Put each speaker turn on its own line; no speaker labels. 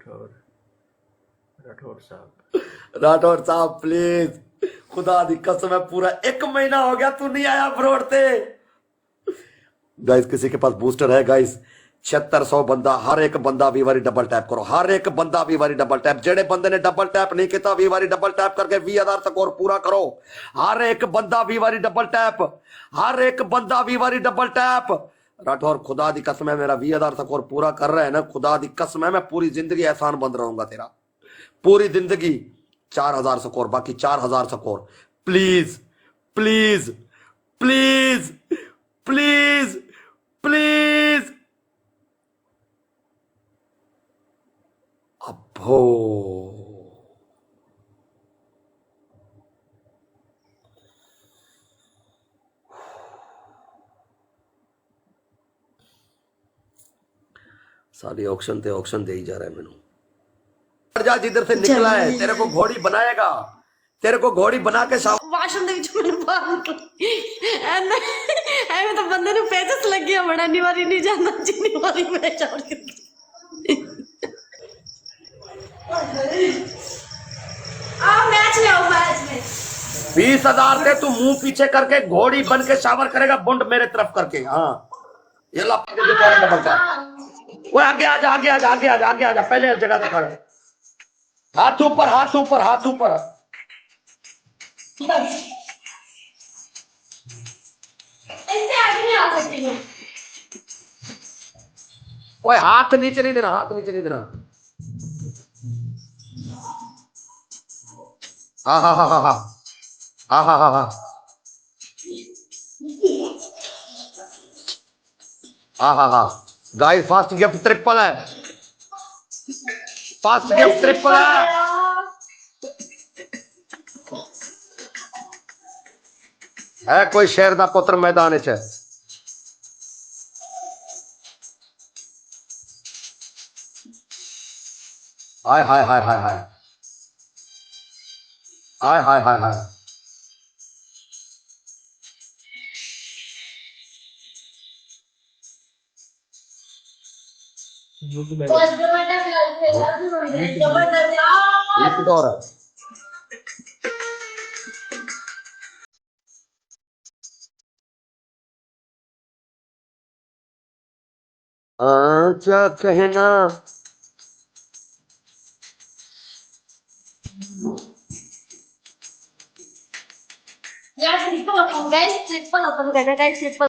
राठौर राठौर साहब
राठौर साहब प्लीज, खुदा दी कसम है, पूरा 1 महीना हो गया तू नहीं आया ब्रोड ते। गाइस किसी के पास बूस्टर है गाइस? 7600 बंदा, हर एक बंदा भी वारी डबल टैप करो, हर एक बंदा भी वारी डबल टैप। जेड़े बंदे ने डबल टैप नहीं किया भी वारी डबल टैप करके 20,000 स्कोर पूरा करो। हर एक बंदा भी वारी डबल टैप, हर एक बंदा भी वारी डबल टैप। राठौर खुदा दी कसम है, मेरा 20,000 स्कोर पूरा कर रहा है ना, खुदा दी कसम है, मैं पूरी जिंदगी एहसान बंद रहूंगा तेरा, पूरी जिंदगी। 4,000 स्कोर, बाकी 4,000 score. Please please please please please. अब्बो सारी ऑक्शन ते ऑक्शन दे ही जा रहा है मैनू। जा जिधर से निकला है, तेरे को घोड़ी बनाएगा, तेरे को घोड़ी बना के
ਵਾਸ਼ਰੂਮ ਦੇ ਵਿੱਚ ਮੈਨੂੰ ਬਾਹਰ ਨਿਕਲੀ ਐਵੇਂ ਐਵੇਂ ਤਾਂ ਬੰਦੇ ਨੂੰ ਪੈਸਸ ਲੱਗਿਆ ਬੜਾ ਨਿਵਾਰੀ ਨਹੀਂ ਜਾਂਦਾ ਜਿੰਨੀ ਵਾਰੀ ਮੈਂ ਚੜ ਕੇ आ मैच ले आओ मैच में
20,000 से तू मुंह पीछे करके घोड़ी बन के शावर करेगा, बुंड मेरे तरफ करके। हाँ ये ला डबल का। वो आगे आजा आगे आजा आगे आजा आगे आजा, पहले जगह पे खड़े, हाथ ऊपर हाथ ऊपर हाथ ऊपर।
ऐसे आगे नहीं आ सकती हूँ
ओए हाथ नीचे नहीं देना, हाथ नीचे नहीं देना। हाँ हाँ हाँ हाँ हाँ हाँ हाँ हाँ हाँ हाँ हाँ हाँ। गाइस फास्ट गिफ्ट ट्रिपल है, फास्ट गिफ्ट ट्रिपल है। है कोई शेर दा पुत्र मैदान च? हाय हाय हाय हाय हाय हाय हाय हाय हाय। एक और क्या कहना।
यार triple open guys triple open करना गाइस ट्रिपल